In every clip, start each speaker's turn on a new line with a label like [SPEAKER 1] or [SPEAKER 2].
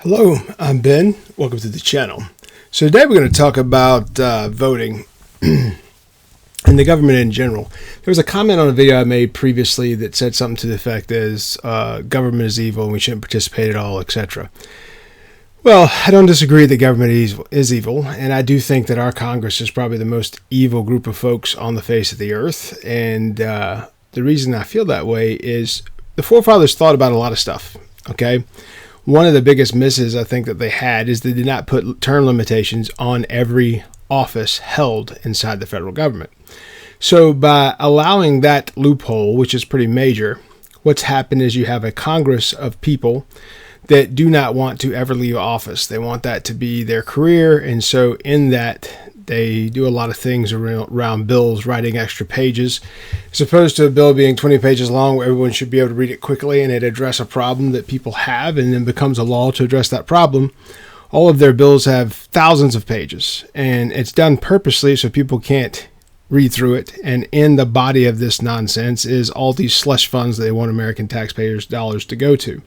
[SPEAKER 1] Hello, I'm Ben. Welcome to the channel. So today we're going to talk about voting and the government in general. There was a comment on a video I made previously that said something to the effect as government is evil and we shouldn't participate at all, etc. Well, I don't disagree that government is evil, and I do think that our Congress is probably the most evil group of folks on the face of the earth. And the reason I feel that way is the forefathers thought about a lot of stuff, okay? One of the biggest misses I think that they had is they did not put term limitations on every office held inside the federal government. So by allowing that loophole, which is pretty major, what's happened is you have a Congress of people that do not want to ever leave office. They want that to be their career, and so in that they do a lot of things around bills, writing extra pages, as opposed to a bill being 20 pages long where everyone should be able to read it quickly and it address a problem that people have and then becomes a law to address that problem. All of their bills have thousands of pages, and it's done purposely so people can't read through it. And in the body of this nonsense is all these slush funds that they want American taxpayers' dollars to go to.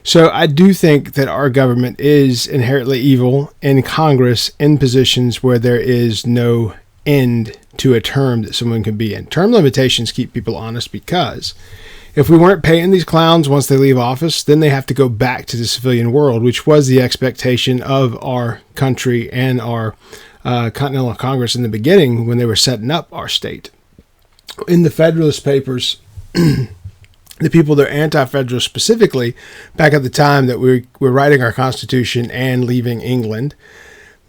[SPEAKER 1] So I do think that our government is inherently evil, in Congress in positions where there is no end to a term that someone can be in. Term limitations keep people honest, because if we weren't paying these clowns once they leave office, then they have to go back to the civilian world, which was the expectation of our country and our Continental Congress in the beginning when they were setting up our state. In the Federalist Papers, the people that are anti-federal specifically, back at the time that we were writing our Constitution and leaving England,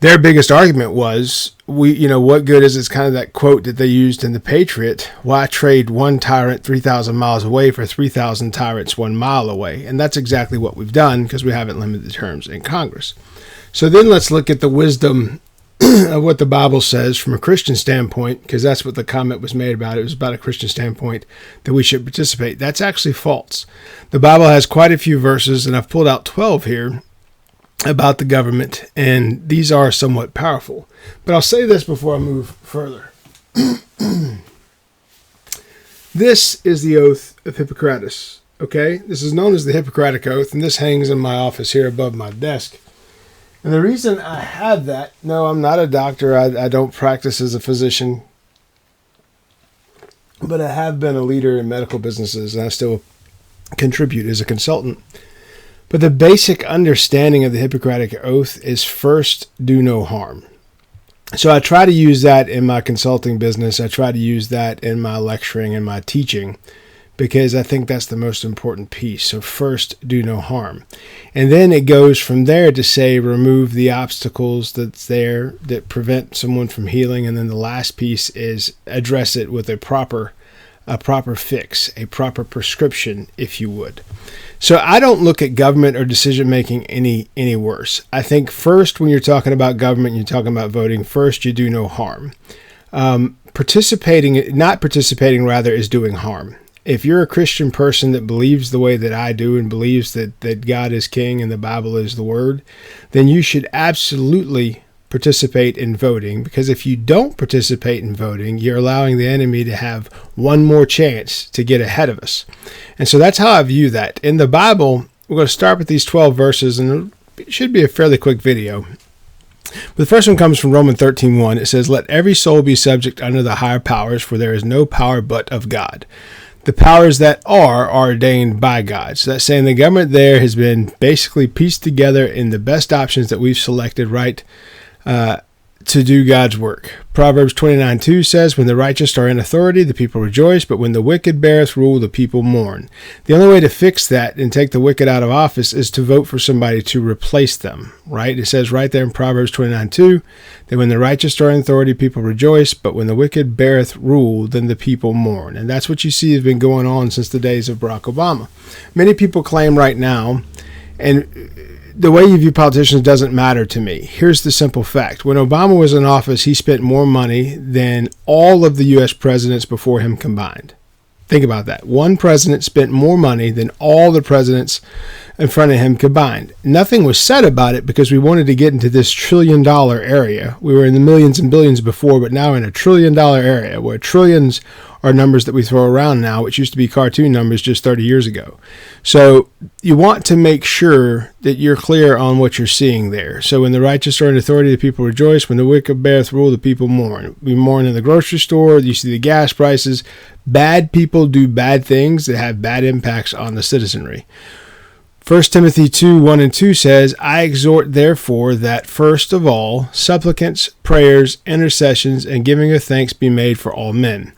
[SPEAKER 1] their biggest argument was, what good is it's kind of that quote that they used in The Patriot, why trade one tyrant 3,000 miles away for 3,000 tyrants 1 mile away? And that's exactly what we've done, because we haven't limited the terms in Congress. So then let's look at the wisdom of what the Bible says from a Christian standpoint, because that's what the comment was made about. It was about a Christian standpoint that we should participate. That's actually false. The Bible has quite a few verses, and I've pulled out 12 here about the government, and these are somewhat powerful. But I'll say this before I move further. This is the oath of Hippocrates, okay? This is known as the Hippocratic Oath, and this hangs in my office here above my desk. And the reason I have that, no, I'm not a doctor. I don't practice as a physician, but I have been a leader in medical businesses, and I still contribute as a consultant. But the basic understanding of the Hippocratic Oath is first, do no harm. So I try to use that in my consulting business. I try to use that in my lecturing and my teaching, because I think that's the most important piece. So first, do no harm. And then it goes from there to say, remove the obstacles that's there that prevent someone from healing. And then the last piece is address it with a proper fix, a proper prescription, if you would. So I don't look at government or decision-making any worse. I think first, when you're talking about government, you're talking about voting, first, you do no harm. Not participating is doing harm. If you're a Christian person that believes the way that I do and believes that God is king and the Bible is the word, then you should absolutely participate in voting, because if you don't participate in voting, you're allowing the enemy to have one more chance to get ahead of us. And so that's how I view that. In the Bible, we're going to start with these 12 verses, and it should be a fairly quick video. But the first one comes from Romans 13:1. It says, "Let every soul be subject unto the higher powers, for there is no power but of God." The powers that are ordained by God. So that's saying the government there has been basically pieced together in the best options that we've selected, right, to do God's work. Proverbs 29:2 says, "When the righteous are in authority, the people rejoice, but when the wicked beareth rule, the people mourn." The only way to fix that and take the wicked out of office is to vote for somebody to replace them, right? It says right there in Proverbs 29:2 that when the righteous are in authority, people rejoice, but when the wicked beareth rule, then the people mourn. And that's what you see has been going on since the days of Barack Obama. Many people claim right now, and the way you view politicians doesn't matter to me. Here's the simple fact. When Obama was in office, he spent more money than all of the U.S. presidents before him combined. Think about that. One president spent more money than all the presidents in front of him combined. Nothing was said about it because we wanted to get into this $1 trillion area. We were in the millions and billions before, but now in a $1 trillion area where trillions are numbers that we throw around now, which used to be cartoon numbers just 30 years ago. So you want to make sure that you're clear on what you're seeing there. So when the righteous are in authority, the people rejoice. When the wicked beareth rule, the people mourn. We mourn in the grocery store. You see the gas prices. Bad people do bad things that have bad impacts on the citizenry. 1 Timothy 2:1-2 says, I exhort therefore that first of all, supplicants, prayers, intercessions, and giving of thanks be made for all men,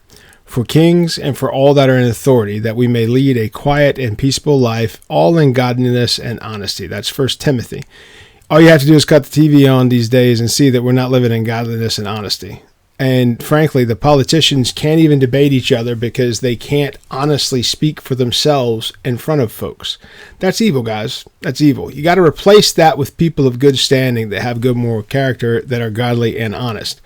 [SPEAKER 1] for kings and for all that are in authority, that we may lead a quiet and peaceable life, all in godliness and honesty. That's 1 Timothy. All you have to do is cut the TV on these days and see that we're not living in godliness and honesty. And frankly, the politicians can't even debate each other because they can't honestly speak for themselves in front of folks. That's evil, guys. That's evil. You got to replace that with people of good standing that have good moral character, that are godly and honest.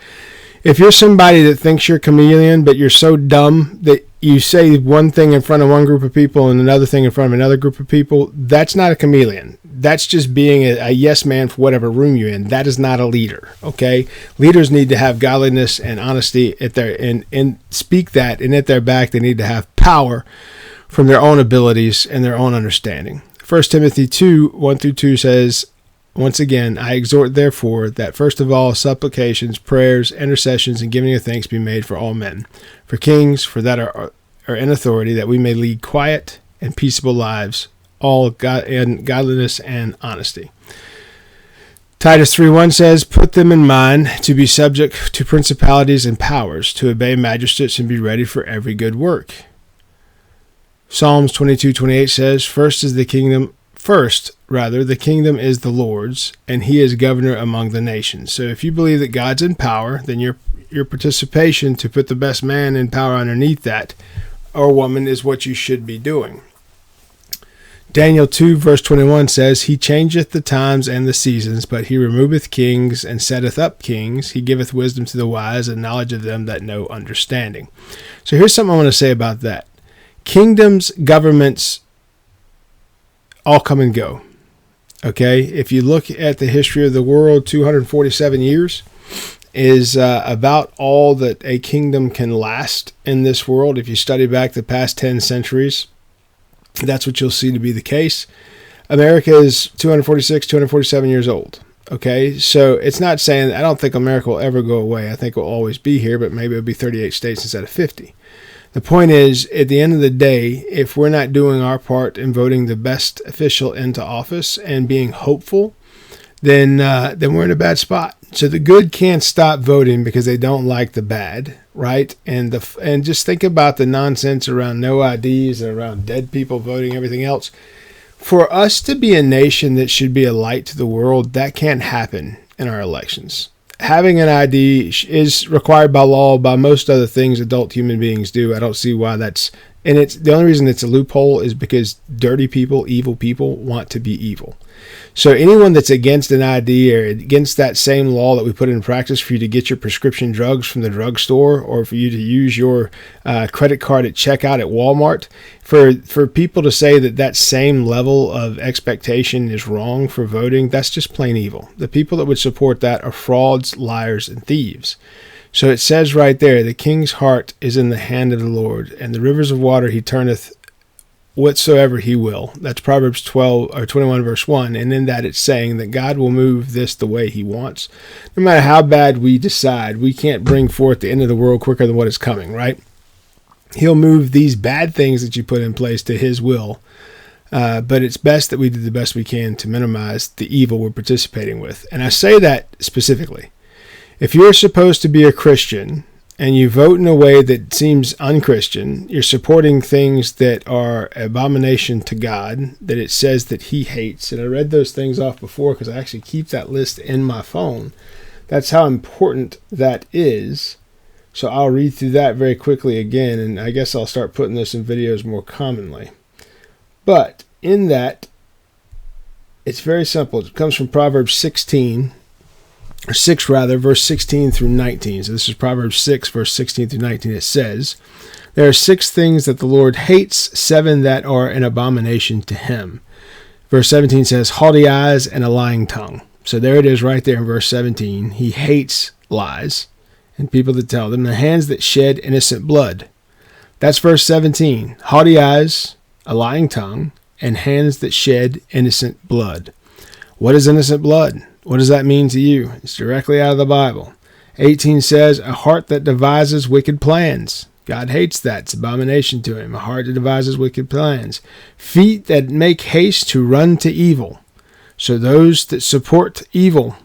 [SPEAKER 1] If you're somebody that thinks you're a chameleon, but you're so dumb that you say one thing in front of one group of people and another thing in front of another group of people, that's not a chameleon. That's just being a yes man for whatever room you're in. That is not a leader, okay? Leaders need to have godliness and honesty at their and speak that, and at their back they need to have power from their own abilities and their own understanding. 1 Timothy 2:1-2 says, once again, I exhort therefore that first of all supplications, prayers, intercessions, and giving of thanks be made for all men, for kings, for that are in authority, that we may lead quiet and peaceable lives, all in godliness and honesty. Titus 3:1 says, put them in mind to be subject to principalities and powers, to obey magistrates and be ready for every good work. Psalms 22:28 says, the kingdom is the Lord's, and he is governor among the nations. So if you believe that God's in power, then your participation to put the best man in power underneath that, or woman, is what you should be doing. Daniel 2:21 says, he changeth the times and the seasons, but he removeth kings and setteth up kings. He giveth wisdom to the wise and knowledge of them that know understanding. So here's something I want to say about that. Kingdoms, governments, all come and go. Okay, if you look at the history of the world, 247 years is about all that a kingdom can last in this world. If you study back the past 10 centuries, that's what you'll see to be the case. America is 247 years old. Okay, so it's not saying, I don't think America will ever go away. I think it will always be here, but maybe it'll be 38 states instead of 50. The point is, at the end of the day, if we're not doing our part in voting the best official into office and being hopeful, then we're in a bad spot. So the good can't stop voting because they don't like the bad, right? And just think about the nonsense around no IDs and around dead people voting, everything else. For us to be a nation that should be a light to the world, that can't happen in our elections. Having an ID is required by law, by most other things adult human beings do. I don't see why that's, and it's the only reason it's a loophole is because dirty people, evil people want to be evil. So anyone that's against an ID or against that same law that we put in practice for you to get your prescription drugs from the drugstore, or for you to use your credit card at checkout at Walmart, for people to say that same level of expectation is wrong for voting, that's just plain evil. The people that would support that are frauds, liars, and thieves. So it says right there, the king's heart is in the hand of the Lord, and the rivers of water he turneth whatsoever he will. That's Proverbs 21:1, and in that it's saying that God will move this the way he wants. No matter how bad we decide, we can't bring forth the end of the world quicker than what is coming, right? He'll move these bad things that you put in place to his will, but it's best that we do the best we can to minimize the evil we're participating with. And I say that specifically. If you're supposed to be a Christian and you vote in a way that seems unchristian, you're supporting things that are abomination to God, that it says that he hates. And I read those things off before because I actually keep that list in my phone. That's how important that is. So I'll read through that very quickly again, and I guess I'll start putting this in videos more commonly. But in that, it's very simple. It comes from Proverbs 6 verse 16 through 19. So this is Proverbs 6, verse 16 through 19. It says, there are 6 things that the Lord hates, 7 that are an abomination to him. Verse 17 says, haughty eyes and a lying tongue. So there it is right there in verse 17. He hates lies and people that tell them. The hands that shed innocent blood. That's verse 17. Haughty eyes, a lying tongue, and hands that shed innocent blood. What is innocent blood? What does that mean to you? It's directly out of the Bible. 18 says, a heart that devises wicked plans. God hates that. It's abomination to him. A heart that devises wicked plans. Feet that make haste to run to evil. So those that support evil.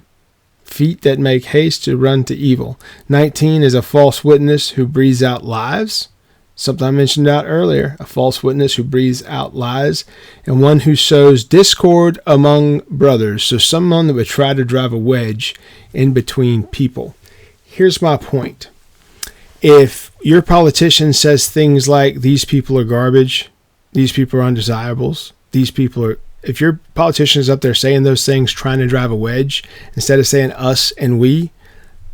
[SPEAKER 1] Feet that make haste to run to evil. 19 is a false witness who breathes out lies. Something I mentioned out earlier. A false witness who breathes out lies. And one who sows discord among brothers. So someone that would try to drive a wedge in between people. Here's my point. If your politician says things like, these people are garbage, these people are undesirables, if your politician is up there saying those things, trying to drive a wedge, instead of saying us and we,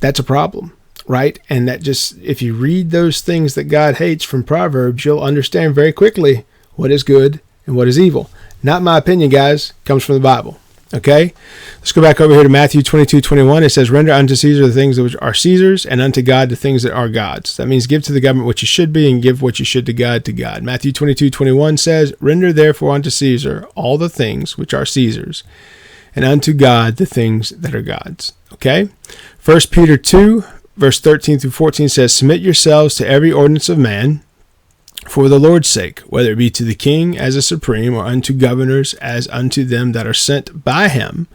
[SPEAKER 1] that's a problem, right? And that just, if you read those things that God hates from Proverbs, you'll understand very quickly what is good and what is evil. Not my opinion, guys. It comes from the Bible. Okay, let's go back over here to Matthew 22:21. It says, render unto Caesar the things which are Caesar's, and unto God the things that are God's. That means give to the government what you should be, and give what you should to God to God. Matthew 22:21 says, render therefore unto Caesar all the things which are Caesar's, and unto God the things that are God's. Okay, 1 Peter 2, verse 13 through 14 says, submit yourselves to every ordinance of man, for the Lord's sake, whether it be to the king as a supreme, or unto governors as unto them that are sent by him,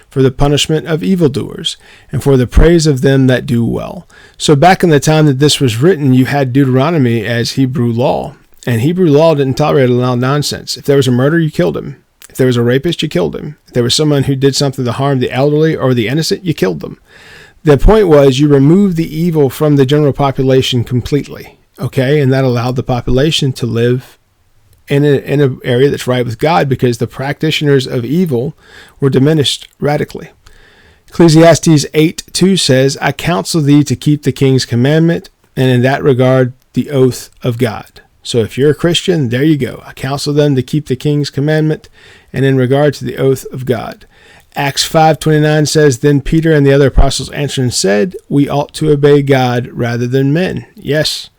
[SPEAKER 1] for the punishment of evildoers, and for the praise of them that do well. So back in the time that this was written, you had Deuteronomy as Hebrew law. And Hebrew law didn't tolerate a lot of nonsense. If there was a murder, you killed him. If there was a rapist, you killed him. If there was someone who did something to harm the elderly or the innocent, you killed them. The point was you removed the evil from the general population completely. Okay, and that allowed the population to live in an area that's right with God, because the practitioners of evil were diminished radically. Ecclesiastes 8:2 says, I counsel thee to keep the king's commandment, and in that regard the oath of God. So if you're a Christian, there you go. I counsel them to keep the king's commandment, and in regard to the oath of God. Acts 5:29 says, then Peter and the other apostles answered and said, we ought to obey God rather than men. Yes.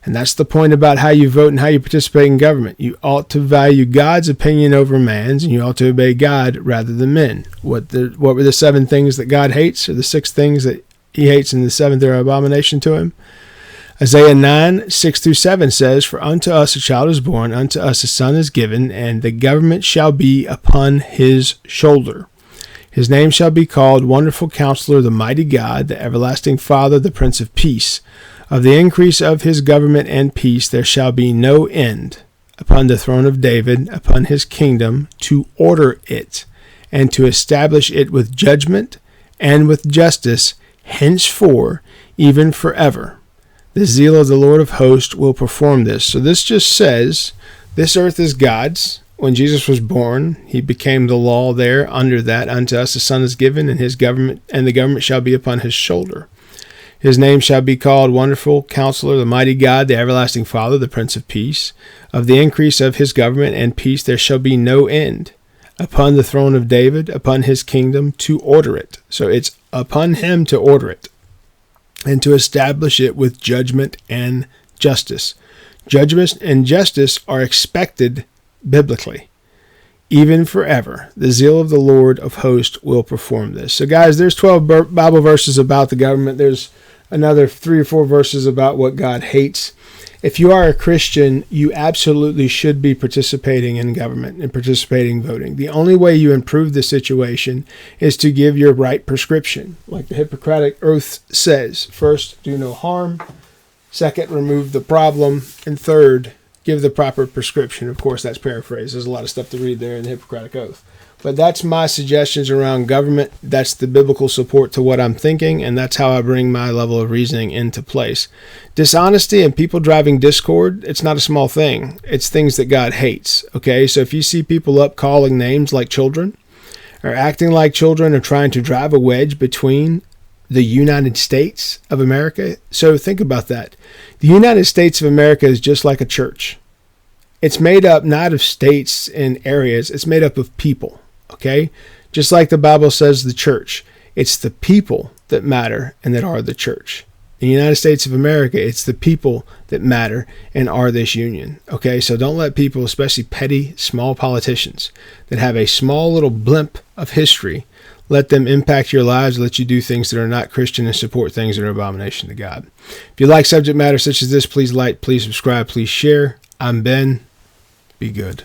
[SPEAKER 1] And that's the point about how you vote and how you participate in government. You ought to value God's opinion over man's, and you ought to obey God rather than men. What were the 7 things that God hates, or the 6 things that he hates, and the 7th are abomination to him? Isaiah 9:6-7 says, for unto us a child is born, unto us a son is given, and the government shall be upon his shoulder. His name shall be called Wonderful Counselor, the Mighty God, the Everlasting Father, the Prince of Peace. Of the increase of his government and peace there shall be no end upon the throne of David, upon his kingdom, to order it, and to establish it with judgment and with justice, henceforth, even forever. The zeal of the Lord of hosts will perform this. So this just says, this earth is God's. When Jesus was born, he became the law there. Under that, unto us a son is given, and his government, and the government shall be upon his shoulder. His name shall be called Wonderful Counselor, the Mighty God, the Everlasting Father, the Prince of Peace. Of the increase of his government and peace there shall be no end. Upon the throne of David, upon his kingdom, to order it. So it's upon him to order it, and to establish it with judgment and justice. Judgment and justice are expected biblically. Even forever, the zeal of the Lord of hosts will perform this. So guys, there's 12 Bible verses about the government. There's another 3 or 4 verses about what God hates. If you are a Christian, you absolutely should be participating in government and participating in voting. The only way you improve the situation is to give your right prescription. Like the Hippocratic Oath says, first, do no harm. Second, remove the problem. And third, give the proper prescription. Of course, that's paraphrased. There's a lot of stuff to read there in the Hippocratic Oath. But that's my suggestions around government. That's the biblical support to what I'm thinking, and that's how I bring my level of reasoning into place. Dishonesty and people driving discord, it's not a small thing. It's things that God hates, okay? So if you see people up calling names like children, or acting like children, or trying to drive a wedge between the United States of America, so think about that. The United States of America is just like a church. It's made up not of states and areas. It's made up of people, okay? Just like the Bible says the church. It's the people that matter and that are the church. In the United States of America, it's the people that matter and are this union, okay? So don't let people, especially petty, small politicians that have a small little blimp of history, let them impact your lives, let you do things that are not Christian and support things that are abomination to God. If you like subject matter such as this, please like, please subscribe, please share. I'm Ben. Be good.